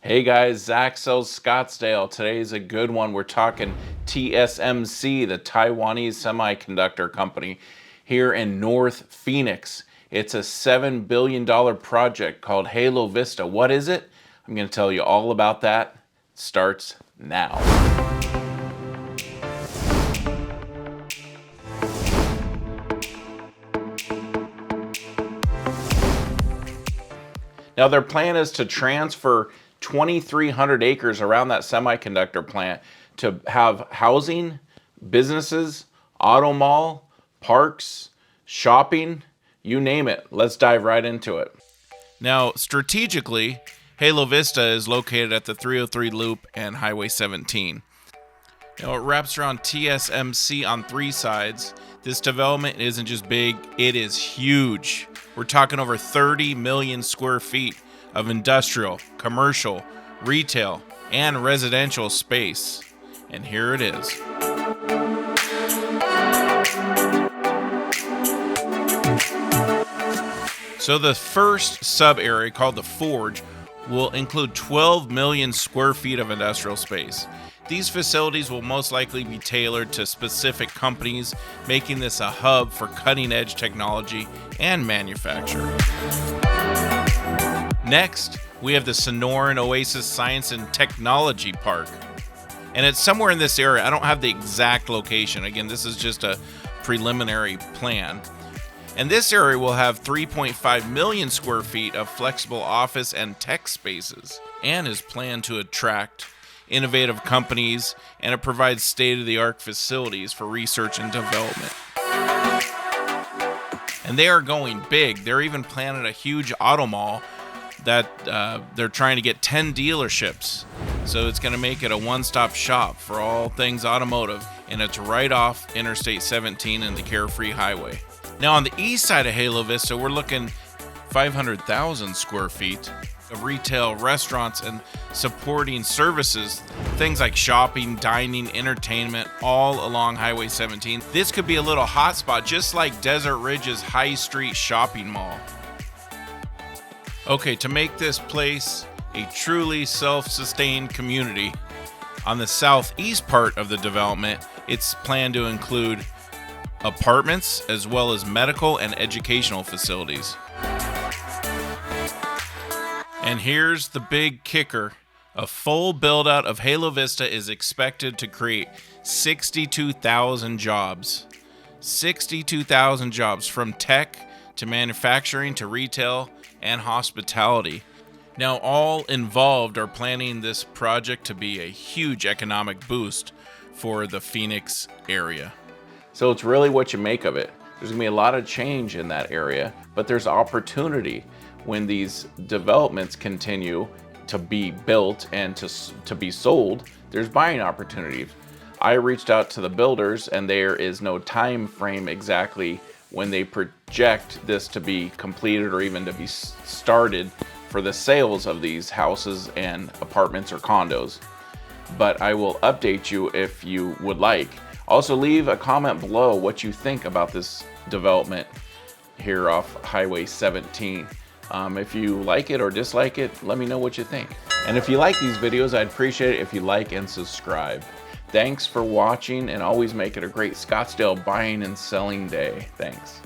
Hey guys, Zack sells Scottsdale. Today's a good one. We're talking TSMC, the Taiwanese semiconductor company here in North Phoenix. It's a $7 billion project called Vista. What is it? I'm going to tell you all about that. It starts now. Now their plan is to transfer 2,300 acres around that semiconductor plant to have housing, businesses, auto mall, parks, shopping, you name it. Let's dive right into it. Now, strategically, Vista is located at the 303 Loop and Highway 17. Now, it wraps around TSMC on three sides. This development isn't just big, it is huge. We're talking over 30 million square feet of industrial, commercial, retail, and residential space. And here it is. So the first sub-area, called the Forge, will include 12 million square feet of industrial space. These facilities will most likely be tailored to specific companies, making this a hub for cutting-edge technology and manufacture. Next, we have the Sonoran Oasis Science and Technology Park. And it's somewhere in this area. I don't have the exact location. Again, this is just a preliminary plan. And this area will have 3.5 million square feet of flexible office and tech spaces, and is planned to attract innovative companies, and it provides state-of-the-art facilities for research and development. And they are going big. They're even planning a huge auto mall that they're trying to get 10 dealerships. So it's going to make it a one-stop shop for all things automotive, and it's right off Interstate 17 and the Carefree Highway. Now on the east side of Vista, we're looking 500,000 square feet of retail, restaurants, and supporting services, things like shopping, dining, entertainment, all along Highway 17. This could be a little hotspot, just like Desert Ridge's High Street Shopping Mall. Okay, to make this place a truly self-sustained community, on the southeast part of the development, it's planned to include apartments as well as medical and educational facilities. And here's the big kicker. A full build-out of Vista is expected to create 62,000 jobs. 62,000 jobs, from tech to manufacturing to retail and hospitality. Now, all involved are planning this project to be a huge economic boost for the Phoenix area. So it's really what you make of it. There's gonna be a lot of change in that area, but there's opportunity when these developments continue to be built and to be sold. There's buying opportunities. I reached out to the builders, and there is no time frame exactly when they project this to be completed or even to be started for the sales of these houses and apartments or condos. But I will update you if you would like. Also, leave a comment below what you think about this development here off Highway 17. If you like it or dislike it, let me know what you think. And if you like these videos, I'd appreciate it if you like and subscribe. Thanks for watching, and always make it a great Scottsdale buying and selling day. Thanks.